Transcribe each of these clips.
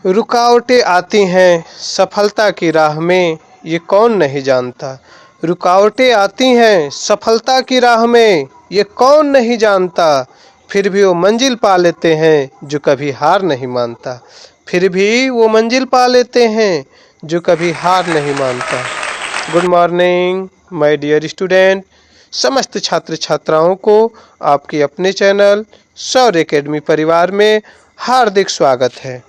रुकावटें आती हैं सफलता की राह में, ये कौन नहीं जानता। रुकावटें आती हैं सफलता की राह में, ये कौन नहीं जानता। फिर भी वो मंजिल पा लेते हैं जो कभी हार नहीं मानता। फिर भी वो मंजिल पा लेते हैं जो कभी हार नहीं मानता। Good morning my dear student. समस्त छात्र छात्राओं को आपके अपने चैनल शौर्य एकेडमी परिवार में हार्दिक स्वागत है।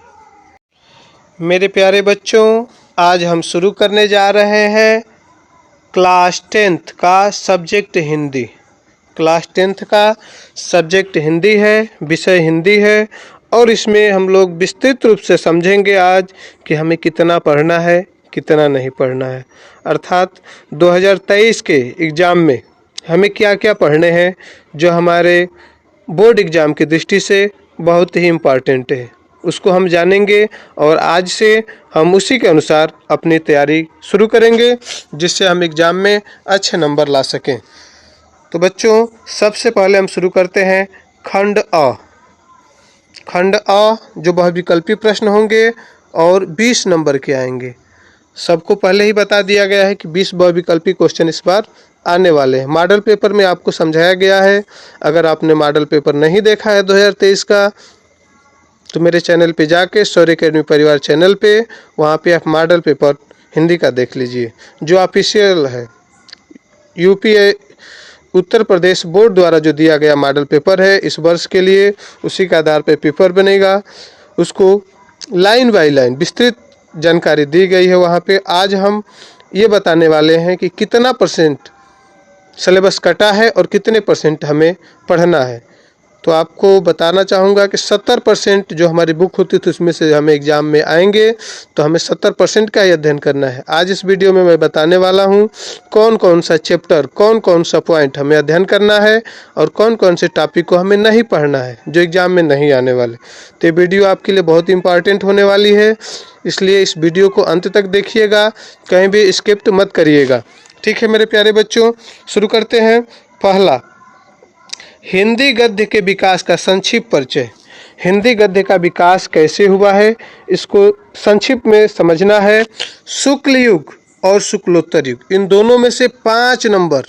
मेरे प्यारे बच्चों, आज हम शुरू करने जा रहे हैं क्लास 10th का सब्जेक्ट हिंदी। क्लास 10th का सब्जेक्ट हिंदी है, विषय हिंदी है और इसमें हम लोग विस्तृत रूप से समझेंगे आज कि हमें कितना पढ़ना है, कितना नहीं पढ़ना है। अर्थात 2023 के एग्ज़ाम में हमें क्या क्या पढ़ने हैं जो हमारे बोर्ड एग्ज़ाम की दृष्टि से बहुत ही इम्पॉर्टेंट है, उसको हम जानेंगे और आज से हम उसी के अनुसार अपनी तैयारी शुरू करेंगे जिससे हम एग्ज़ाम में अच्छे नंबर ला सकें। तो बच्चों, सबसे पहले हम शुरू करते हैं खंड अ। खंड अ जो बहुविकल्पी प्रश्न होंगे और 20 नंबर के आएंगे। सबको पहले ही बता दिया गया है कि 20 बहुविकल्पी क्वेश्चन इस बार आने वाले हैं। मॉडल पेपर में आपको समझाया गया है। अगर आपने मॉडल पेपर नहीं देखा है 2023 का तो मेरे चैनल पे जाके शौर्य एकेडमी परिवार चैनल पे वहाँ पे आप मॉडल पेपर हिंदी का देख लीजिए जो ऑफिशियल है। यूपी उत्तर प्रदेश बोर्ड द्वारा जो दिया गया मॉडल पेपर है इस वर्ष के लिए, उसी के आधार पे पेपर बनेगा। उसको लाइन बाय लाइन विस्तृत जानकारी दी गई है वहाँ पे। आज हम ये बताने वाले हैं कि कितना परसेंट सिलेबस कटा है और कितने परसेंट हमें पढ़ना है। तो आपको बताना चाहूँगा कि 70% जो हमारी बुक होती थी उसमें से हमें एग्ज़ाम में आएंगे तो हमें 70% का ही अध्ययन करना है। आज इस वीडियो में मैं बताने वाला हूँ कौन कौन सा चैप्टर, कौन कौन सा पॉइंट हमें अध्ययन करना है और कौन कौन से टॉपिक को हमें नहीं पढ़ना है जो एग्ज़ाम में नहीं आने वाले। तो ये वीडियो आपके लिए बहुत इंपॉर्टेंट होने वाली है, इसलिए इस वीडियो को अंत तक देखिएगा, कहीं भी स्किप मत करिएगा। ठीक है मेरे प्यारे बच्चों, शुरू करते हैं। पहला, हिंदी गद्य के विकास का संक्षिप्त परिचय। हिंदी गद्य का विकास कैसे हुआ है इसको संक्षिप्त में समझना है। शुक्ल युग और शुक्लोत्तर युग, इन दोनों में से 5 नंबर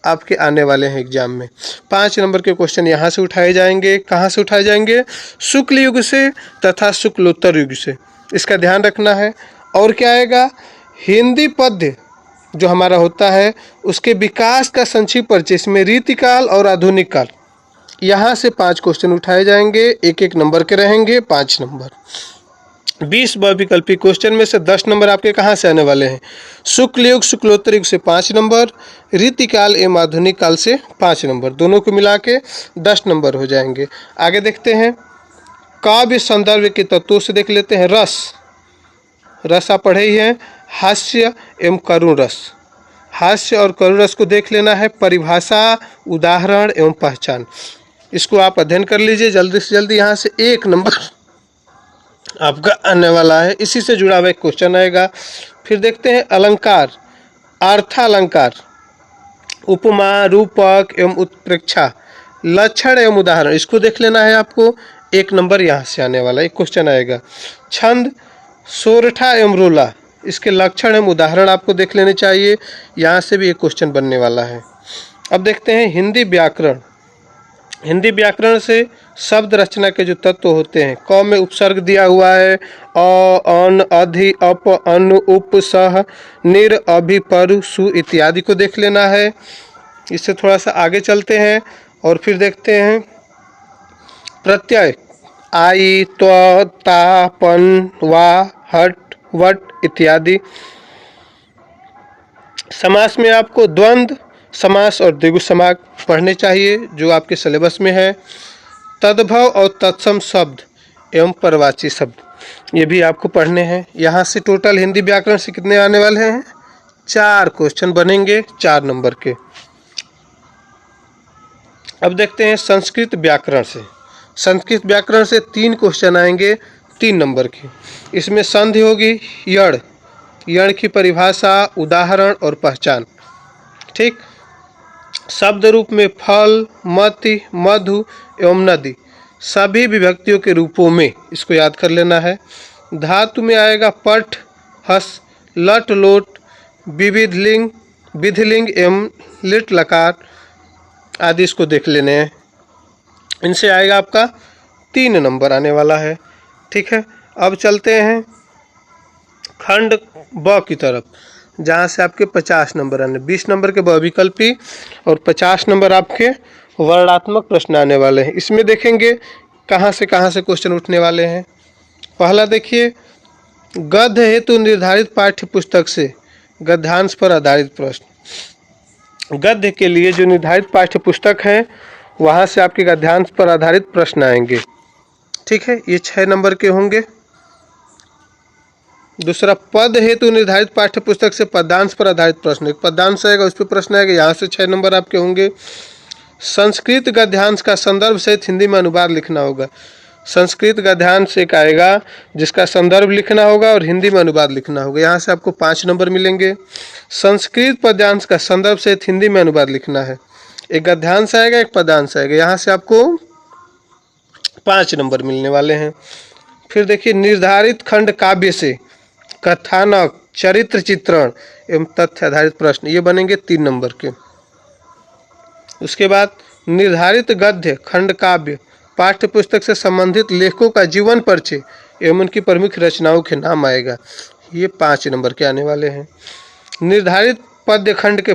आपके आने वाले हैं एग्जाम में। 5 नंबर के क्वेश्चन यहाँ से उठाए जाएंगे। कहाँ से उठाए जाएंगे? शुक्ल युग से तथा शुक्लोत्तर युग से, इसका ध्यान रखना है। और क्या आएगा? हिंदी पद्य जो हमारा होता है उसके विकास का संक्षिप्त परिचय, इसमें रीतिकाल और आधुनिक काल, यहाँ से 5 क्वेश्चन उठाए जाएंगे। एक एक नंबर के रहेंगे, 5 नंबर। 20 बहुविकल्पी क्वेश्चन में से 10 नंबर आपके कहाँ से आने वाले हैं? शुक्ल युग शुक्लोत्तर युग से 5 नंबर, रीतिकाल एवं आधुनिक काल से 5 नंबर, दोनों को मिला के 10 नंबर हो जाएंगे। आगे देखते हैं काव्य संदर्भ के तत्वों से देख लेते हैं। रस, रस आप पढ़े ही हैं, हास्य एवं करुण रस। हास्य और करुण रस को देख लेना है। परिभाषा, उदाहरण एवं पहचान, इसको आप अध्ययन कर लीजिए जल्दी से जल्दी। यहाँ से 1 नंबर आपका आने वाला है, इसी से जुड़ा हुआ एक क्वेश्चन आएगा। फिर देखते हैं अलंकार, अर्थालंकार, उपमा, रूपक एवं उत्प्रेक्षा, लक्षण एवं उदाहरण, इसको देख लेना है आपको। 1 नंबर यहाँ से आने वाला एक क्वेश्चन आएगा। छंद, सोरठा एवं रोला, इसके लक्षण एवं उदाहरण आपको देख लेने चाहिए, यहाँ से भी एक क्वेश्चन बनने वाला है। अब देखते हैं हिंदी व्याकरण। हिंदी व्याकरण से शब्द रचना के जो तत्व होते हैं, क में उपसर्ग दिया हुआ है, अ, अन, अधि, अप, अन, उप, सह, निर, अभि, परु, सु इत्यादि को देख लेना है। इससे थोड़ा सा आगे चलते हैं और फिर देखते हैं प्रत्यय, आई, त्व, ता, पन, वा, हट, वट इत्यादि। समास में आपको द्वंद्व समास और द्विगु समास पढ़ने चाहिए जो आपके सिलेबस में है। तद्भव और तत्सम शब्द एवं परवाची शब्द, ये भी आपको पढ़ने हैं। यहाँ से टोटल हिंदी व्याकरण से कितने आने वाले हैं? 4 क्वेश्चन बनेंगे, 4 नंबर के। अब देखते हैं संस्कृत व्याकरण से। संस्कृत व्याकरण से 3 क्वेश्चन आएंगे, 3 नंबर के। इसमें संधि होगी, यण, यण की परिभाषा, उदाहरण और पहचान। ठीक। शब्द रूप में फल, मति, मधु एवं नदी, सभी विभक्तियों के रूपों में, इसको याद कर लेना है। धातु में आएगा पठ, हस, लट, लोट, विविध लिंग, विधिलिंग एवं लिट लकार आदि इसको देख लेने हैं। इनसे आएगा आपका 3 नंबर आने वाला है। ठीक है, अब चलते हैं खंड ब की तरफ, जहाँ से आपके 50 नंबर आने, 20 नंबर के बहुविकल्पी और 50 नंबर आपके वर्णात्मक प्रश्न आने वाले हैं। इसमें देखेंगे कहाँ से क्वेश्चन उठने वाले हैं। पहला देखिए, गद्य हेतु निर्धारित पाठ्य पुस्तक से गद्यांश पर आधारित प्रश्न। गद्य के लिए जो निर्धारित पाठ्य पुस्तक है वहाँ से आपके गद्यांश पर आधारित प्रश्न आएंगे। ठीक है, ये 6 नंबर के होंगे। दूसरा, पद हेतु निर्धारित पाठ्य पुस्तक से पदांश पर आधारित प्रश्न, एक पदांश आएगा उस पर प्रश्न आएगा, यहाँ से 6 नंबर आपके होंगे। संस्कृत गद्यांश का संदर्भ सहित हिंदी में अनुवाद लिखना होगा। संस्कृत गद्यांश एक आएगा जिसका संदर्भ लिखना होगा और हिंदी में अनुवाद लिखना होगा, यहाँ से आपको 5 नंबर मिलेंगे। संस्कृत पद्यांश का संदर्भ सहित हिंदी में अनुवाद लिखना है, एक गद्यांश आएगा एक पदांश आएगा, यहाँ से आपको 5 नंबर मिलने वाले हैं। फिर देखिए, निर्धारित खंड काव्य से कथानक, चरित्र चित्रण एवं तथ्य आधारित प्रश्न, ये बनेंगे 3 नंबर के। उसके बाद निर्धारित गद्य खंड काव्य पाठ्य पुस्तक से संबंधित लेखकों का जीवन परिचय एवं उनकी प्रमुख रचनाओं के नाम आएगा, ये 5 नंबर के आने वाले हैं। निर्धारित पद्य खंड के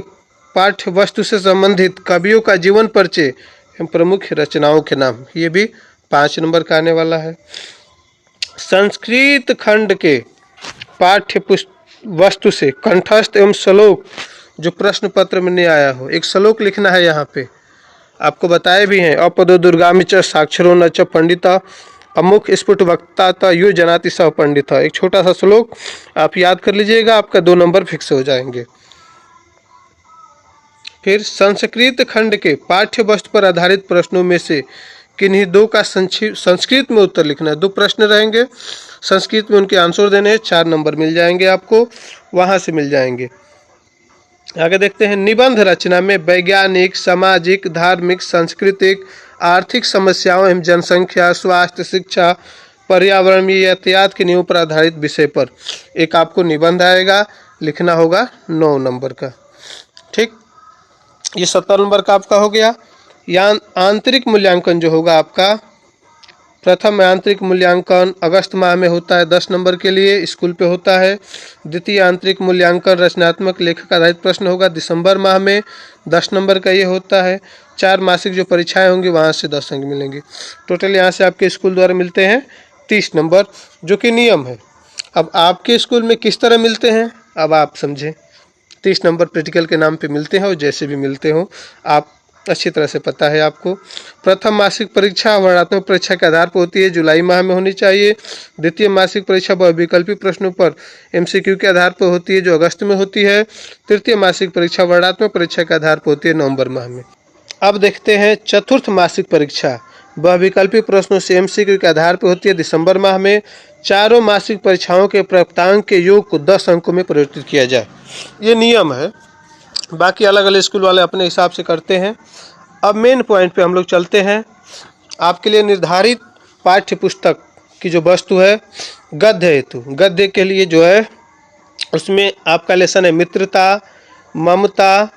पाठ्य वस्तु से संबंधित कवियों का जीवन परिचय एवं प्रमुख रचनाओं के नाम, ये भी 5 नंबर का आने वाला है। संस्कृत खंड के पाठ्य वस्तु से कंठस्थ एवं श्लोक जो प्रश्न पत्र में नहीं आया हो, एक श्लोक लिखना है। यहाँ पे आपको बताए भी हैं, अपदो दुर्गामि च साक्षरो न च पंडिता अमुख स्फुट वक्ता त यो जनाति सह पंडिता, एक छोटा सा श्लोक आप याद कर लीजिएगा, आपका 2 नंबर फिक्स हो जाएंगे। फिर संस्कृत खंड के पाठ्य वस्तु पर आधारित प्रश्नों में से किन्हीं 2 का संस्कृत में उत्तर लिखना है। 2 प्रश्न रहेंगे, संस्कृत में उनके आंसर देने हैं, 4 नंबर मिल जाएंगे आपको, वहाँ से मिल जाएंगे। आगे देखते हैं, निबंध रचना में वैज्ञानिक, सामाजिक, धार्मिक, सांस्कृतिक, आर्थिक समस्याओं एवं जनसंख्या, स्वास्थ्य, शिक्षा, पर्यावरण, यातायात के नियमों पर आधारित विषय पर एक आपको निबंध आएगा, लिखना होगा 9 नंबर का। ठीक, ये 70 नंबर का आपका हो गया। या आंतरिक मूल्यांकन जो होगा आपका, प्रथम आंतरिक मूल्यांकन अगस्त माह में होता है, 10 नंबर के लिए स्कूल पे होता है। द्वितीय आंतरिक मूल्यांकन रचनात्मक लेखक आधारित प्रश्न होगा, दिसंबर माह में 10 नंबर का ये होता है। 4 मासिक जो परीक्षाएं होंगी वहाँ से 10 अंक मिलेंगे। टोटल यहाँ से आपके स्कूल द्वारा मिलते हैं 30 नंबर, जो कि नियम है। अब आपके स्कूल में किस तरह मिलते हैं अब आप समझें। 30 नंबर प्रैक्टिकल के नाम पे मिलते हैं और जैसे भी मिलते हो आप अच्छी तरह से पता है आपको। प्रथम मासिक परीक्षा वर्णात्मक परीक्षा के आधार पर होती है, जुलाई माह में होनी चाहिए। द्वितीय मासिक परीक्षा बहुविकल्पी प्रश्नों पर MCQ के आधार पर होती है, जो अगस्त में होती है। तृतीय मासिक परीक्षा वर्णात्मक परीक्षा के आधार पर होती है, नवंबर माह में। अब देखते हैं चतुर्थ मासिक परीक्षा बहुविकल्पी प्रश्नों से MCQ के आधार पर होती है, दिसंबर माह में। चारों मासिक परीक्षाओं के प्राप्तांक के योग को 10 अंकों में परिवर्तित किया जाए, ये नियम है। बाकी अलग अलग स्कूल वाले अपने हिसाब से करते हैं। अब मेन पॉइंट पे हम लोग चलते हैं। आपके लिए निर्धारित पाठ्य पुस्तक की जो वस्तु है गद्य हेतु, गद्य के लिए जो है उसमें आपका लेसन है मित्रता, ममता,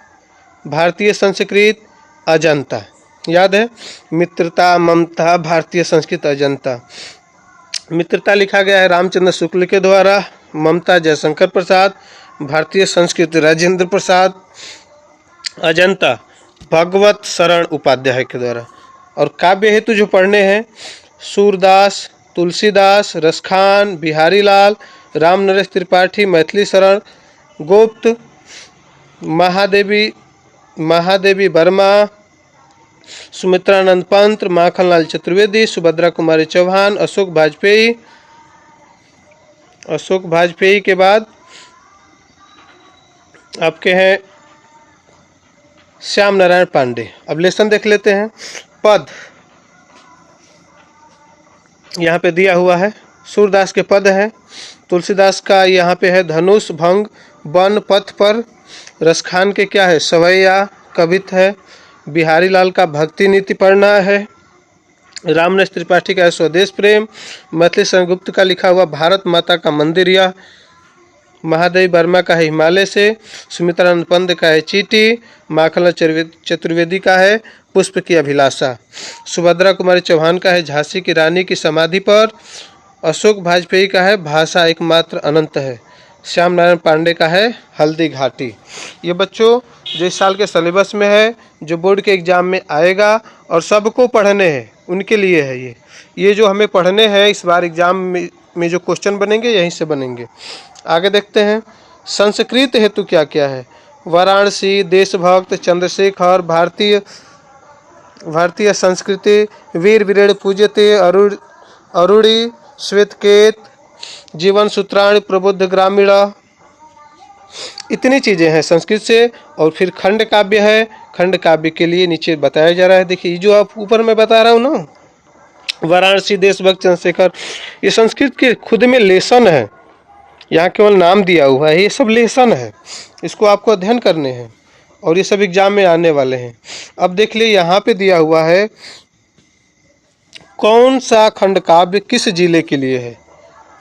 भारतीय संस्कृत, अजंता। याद है, मित्रता, ममता, भारतीय संस्कृत, अजंता। मित्रता लिखा गया है रामचंद्र शुक्ल के द्वारा, ममता जयशंकर प्रसाद, भारतीय संस्कृत राजेंद्र प्रसाद, अजंता भगवत शरण उपाध्याय के द्वारा। और काव्य हेतु जो पढ़ने हैं सूरदास, तुलसीदास, रसखान, बिहारी लाल, राम नरेश त्रिपाठी, मैथिली शरण गुप्त, महादेवी वर्मा, सुमित्रानंद पंत, माखनलाल चतुर्वेदी, सुभद्रा कुमारी चौहान, अशोक वाजपेयी के बाद आपके हैं श्याम नारायण पांडे। अब लेसन देख लेते हैं। पद यहाँ पे दिया हुआ है, सूरदास के पद हैं, तुलसीदास का यहाँ पे है धनुष, भंग, वन, पथ पर। रसखान के क्या है, सवैया, कवित है। बिहारी लाल का भक्ति नीति पढ़ना है। रामनरेश त्रिपाठी का है स्वदेश प्रेम। मैथिली सेनगुप्त का लिखा हुआ भारत माता का मंदिर या। महादेवी वर्मा का है हिमालय से। सुमित्रानंद पंत का है चीटी। माखनलाल चतुर्वेदी का है पुष्प की अभिलाषा। सुभद्रा कुमारी चौहान का है झांसी की रानी की समाधि पर। अशोक वाजपेयी का है भाषा एकमात्र अनंत है। श्याम नारायण पांडे का है हल्दी घाटी। ये बच्चों जो इस साल के सिलेबस में है, जो बोर्ड के एग्ज़ाम में आएगा और सबको पढ़ने हैं, उनके लिए है ये जो हमें पढ़ने हैं इस बार एग्ज़ाम में जो क्वेश्चन बनेंगे यहीं से बनेंगे। आगे देखते हैं संस्कृत हेतु क्या क्या है। वाराणसी, देशभक्त, चंद्रशेखर, भारतीय संस्कृति, वीर वीरेण पूज्यते, अरुणी, श्वेतकेत, जीवन सूत्राणि, प्रबुद्ध ग्रामीण, इतनी चीज़ें हैं संस्कृत से। और फिर खंड काव्य है। खंड काव्य के लिए नीचे बताया जा रहा है, देखिए जो आप ऊपर मैं बता रहा हूँ ना, वाराणसी, देशभक्त, चंद्रशेखर, ये संस्कृत के खुद में लेसन है। यहाँ केवल नाम दिया हुआ है, ये सब लेसन है, इसको आपको अध्ययन करने हैं और ये सब एग्जाम में आने वाले हैं। अब देख लिए यहाँ पे दिया हुआ है कौन सा खंड काव्य किस जिले के लिए है।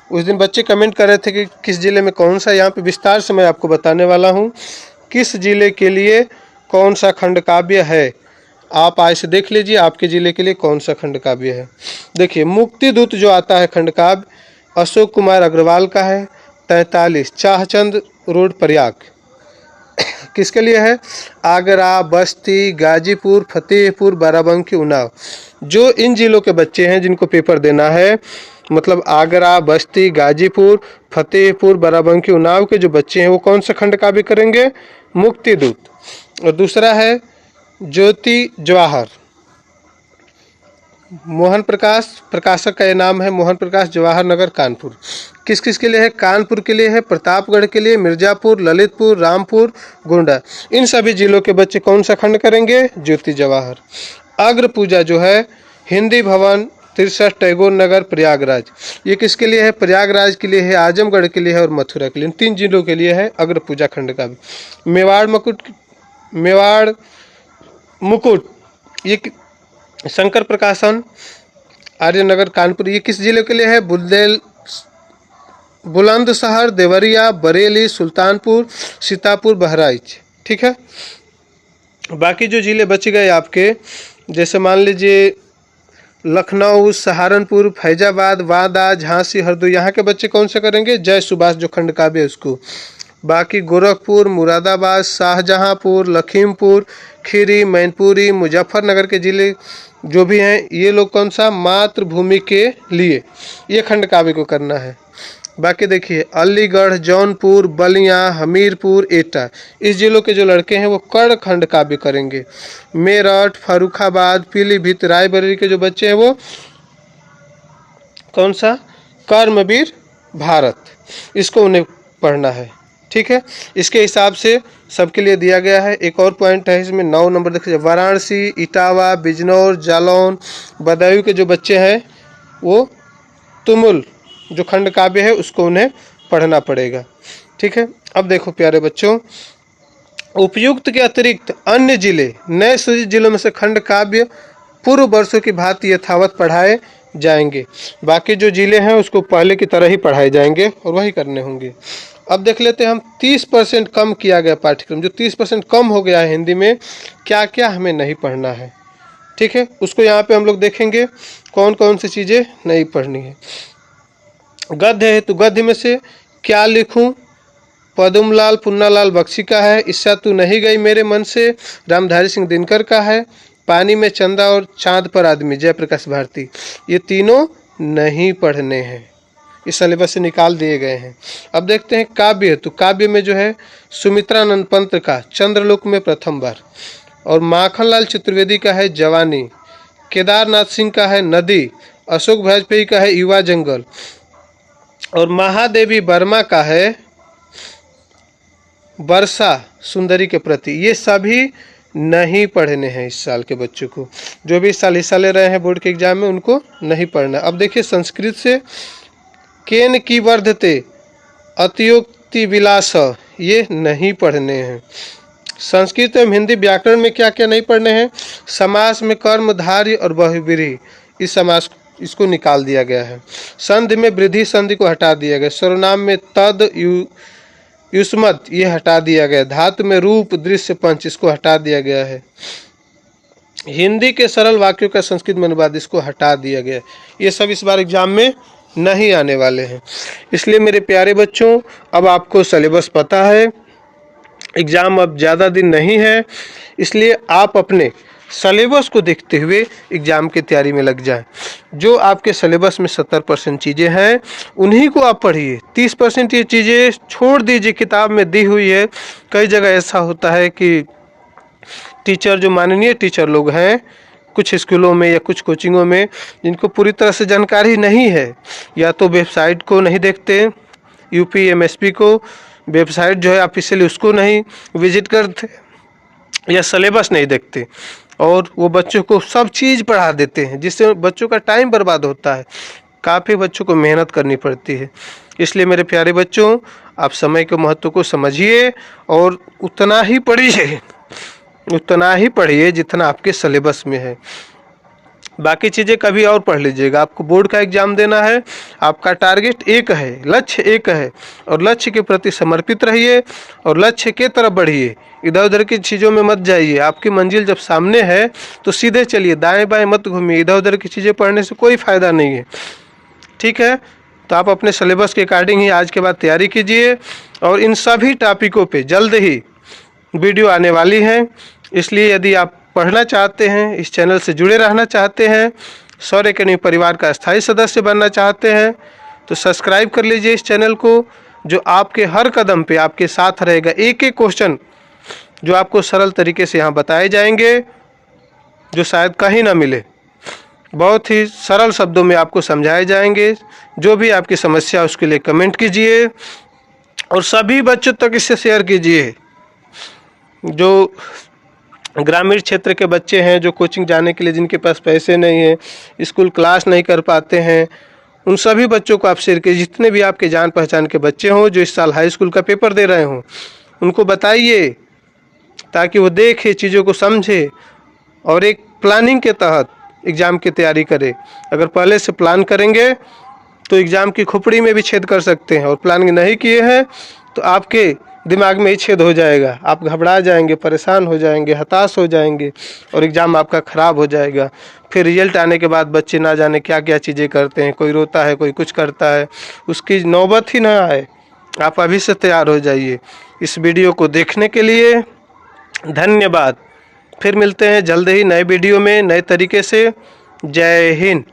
उस दिन बच्चे कमेंट कर रहे थे कि किस जिले में कौन सा, यहाँ पे विस्तार से मैं आपको बताने वाला हूँ किस जिले के लिए कौन सा खंड काव्य है। आप आज से देख लीजिए आपके जिले के लिए कौन सा खंड काव्य है। देखिए मुक्तिदूत जो आता है खंड काव्य, अशोक कुमार अग्रवाल का है। 43 चाहचंद रोड प्रयाग किसके लिए है। आगरा, बस्ती, गाजीपुर, फतेहपुर, बाराबंकी, उन्नाव, जो इन जिलों के बच्चे हैं जिनको पेपर देना है, मतलब आगरा, बस्ती, गाजीपुर, फतेहपुर, बाराबंकी, उन्नाव के जो बच्चे हैं वो कौन सा खंड काव्य करेंगे, मुक्तिदूत। और दूसरा है ज्योति जवाहर, मोहन प्रकाश, प्रकाशक का ये नाम है मोहन प्रकाश, जवाहर नगर, कानपुर। किस किस के लिए है, कानपुर के लिए है, प्रतापगढ़ के लिए, मिर्ज़ापुर, ललितपुर, रामपुर, गोंडा, इन सभी जिलों के बच्चे कौन सा खंड करेंगे, ज्योति जवाहर। अग्र पूजा जो है हिंदी भवन, 63 टैगोर नगर, प्रयागराज, ये किसके लिए है, प्रयागराज के लिए है, आजमगढ़ के लिए है और मथुरा के लिए, इन 3 जिलों के लिए है अग्र पूजा खंड का भी। मेवाड़ मुकुट ये शंकर प्रकाशन, आर्यनगर, कानपुर, ये किस जिले के लिए है, बुलंदशहर, देवरिया, बरेली, सुल्तानपुर, सीतापुर, बहराइच। ठीक है, बाकी जो जिले बच गए आपके, जैसे मान लीजिए लखनऊ, सहारनपुर, फैजाबाद, वादा, झांसी, हरदोई, यहाँ के बच्चे कौन से करेंगे, जय सुभाष जो खंड काव्य है उसको। बाकी गोरखपुर, मुरादाबाद, शाहजहांपुर, लखीमपुर खीरी, मैनपुरी, मुजफ्फरनगर के ज़िले जो भी हैं ये लोग कौन सा, मातृभूमि के लिए ये खंड काव्य को करना है। बाकी देखिए अलीगढ़, जौनपुर, बलिया, हमीरपुर, एटा, इस जिलों के जो लड़के हैं वो कर्ण खंड काव्य करेंगे। मेरठ, फर्रुखाबाद, पीलीभीत, रायबरेली के जो बच्चे हैं वो कौन सा, कर्मवीर भारत, इसको उन्हें पढ़ना है। ठीक है, इसके हिसाब से सबके लिए दिया गया है। एक और पॉइंट है इसमें 9 नंबर देखिए, वाराणसी, इटावा, बिजनौर, जालौन, बदायूं के जो बच्चे हैं वो तुमुल जो खंड काव्य है उसको उन्हें पढ़ना पड़ेगा। ठीक है, अब देखो प्यारे बच्चों, उपयुक्त के अतिरिक्त अन्य जिले, नए सृजित जिलों में से खंड काव्य पूर्व वर्षों की भांति यथावत पढ़ाए जाएंगे। बाकी जो जिले हैं उसको पहले की तरह ही पढ़ाए जाएंगे और वही करने होंगे। अब देख लेते हैं हम 30% कम किया गया पाठ्यक्रम, जो 30% कम हो गया है हिंदी में, क्या क्या हमें नहीं पढ़ना है। ठीक है, उसको यहाँ पे हम लोग देखेंगे कौन कौन सी चीज़ें नहीं पढ़नी है। गद्य है तो गद्य में से क्या लिखूं, पद्मलाल पुन्नालाल बख्शी का है, ईसा तू नहीं गई मेरे मन से, रामधारी सिंह दिनकर का है, पानी में चंदा और चांद पर आदमी जयप्रकाश भारती, ये तीनों नहीं पढ़ने हैं, इस सिलेबस से निकाल दिए गए हैं। अब देखते हैं काव्य, तो काव्य में जो है सुमित्रानंद पंत का चंद्रलोक में प्रथम बार, और माखनलाल चतुर्वेदी का है जवानी, केदारनाथ सिंह का है नदी, अशोक वाजपेयी का है युवा जंगल, और महादेवी वर्मा का है वर्षा सुंदरी के प्रति। ये सभी नहीं पढ़ने हैं इस साल के बच्चों को, जो भी इस साल हिस्सा ले रहे हैं बोर्ड के एग्जाम में उनको नहीं पढ़ना। अब देखिए संस्कृत से केन की वर्धते, अतियोक्ति विलास, ये नहीं पढ़ने हैं। संस्कृत एवं हिंदी व्याकरण में क्या क्या नहीं पढ़ने हैं, समास में कर्मधारय और बहुव्रीहि, इस समास इसको निकाल दिया गया है। संधि में वृद्धि संधि को हटा दिया गया। सर्वनाम में तद युष्मत ये हटा दिया गया। धातु में रूप दृश्य पंच इसको हटा दिया गया है। हिंदी के सरल वाक्यों का संस्कृत में अनुवाद इसको हटा दिया गया। ये सब इस बार एग्जाम में नहीं आने वाले हैं। इसलिए मेरे प्यारे बच्चों, अब आपको सिलेबस पता है, एग्ज़ाम अब ज़्यादा दिन नहीं है, इसलिए आप अपने सिलेबस को देखते हुए एग्ज़ाम की तैयारी में लग जाएं। जो आपके सिलेबस में 70% चीज़ें हैं उन्हीं को आप पढ़िए। 30% ये चीज़ें छोड़ दीजिए, किताब में दी हुई है। कई जगह ऐसा होता है कि टीचर, जो माननीय टीचर लोग हैं कुछ स्कूलों में या कुछ कोचिंगों में, जिनको पूरी तरह से जानकारी नहीं है, या तो वेबसाइट को नहीं देखते, UPMSP को वेबसाइट जो है ऑफिशियली उसको नहीं विजिट करते, या सिलेबस नहीं देखते, और वो बच्चों को सब चीज़ पढ़ा देते हैं, जिससे बच्चों का टाइम बर्बाद होता है। काफ़ी बच्चों को मेहनत करनी पड़ती है। इसलिए मेरे प्यारे बच्चों, आप समय के महत्व को समझिए और उतना ही पढ़िए जितना आपके सिलेबस में है। बाकी चीज़ें कभी और पढ़ लीजिएगा। आपको बोर्ड का एग्ज़ाम देना है, आपका टारगेट एक है, लक्ष्य एक है, और लक्ष्य के प्रति समर्पित रहिए और लक्ष्य के तरफ बढ़िए। इधर उधर की चीज़ों में मत जाइए। आपकी मंजिल जब सामने है तो सीधे चलिए, दाएं बाएं मत घूमिए। इधर उधर की चीज़ें पढ़ने से कोई फ़ायदा नहीं है। ठीक है, तो आप अपने सिलेबस के अकॉर्डिंग ही आज के बाद तैयारी कीजिए, और इन सभी टॉपिकों पे जल्द ही वीडियो आने वाली हैं। इसलिए यदि आप पढ़ना चाहते हैं, इस चैनल से जुड़े रहना चाहते हैं, सौर्य अकेडमी परिवार का स्थायी सदस्य बनना चाहते हैं, तो सब्सक्राइब कर लीजिए इस चैनल को, जो आपके हर कदम पे आपके साथ रहेगा। एक एक क्वेश्चन जो आपको सरल तरीके से यहाँ बताए जाएंगे, जो शायद कहीं ना मिले, बहुत ही सरल शब्दों में आपको समझाए जाएंगे। जो भी आपकी समस्या है उसके लिए कमेंट कीजिए और सभी बच्चों तक इसे शेयर कीजिए। जो ग्रामीण क्षेत्र के बच्चे हैं, जो कोचिंग जाने के लिए जिनके पास पैसे नहीं हैं, स्कूल क्लास नहीं कर पाते हैं, उन सभी बच्चों को आप शेयर कीजिए। जितने भी आपके जान पहचान के बच्चे हों जो इस साल हाई स्कूल का पेपर दे रहे हों, उनको बताइए, ताकि वो देखे, चीज़ों को समझे और एक प्लानिंग के तहत एग्ज़ाम की तैयारी करें। अगर पहले से प्लान करेंगे तो एग्ज़ाम की खोपड़ी में भी छेद कर सकते हैं, और प्लानिंग नहीं किए हैं तो आपके दिमाग में ही छेद हो जाएगा। आप घबरा जाएंगे, परेशान हो जाएंगे, हताश हो जाएंगे, और एग्ज़ाम आपका ख़राब हो जाएगा। फिर रिजल्ट आने के बाद बच्चे ना जाने क्या क्या चीज़ें करते हैं, कोई रोता है, कोई कुछ करता है, उसकी नौबत ही ना आए। आप अभी से तैयार हो जाइए। इस वीडियो को देखने के लिए धन्यवाद। फिर मिलते हैं जल्द ही नए वीडियो में नए तरीके से। जय हिंद।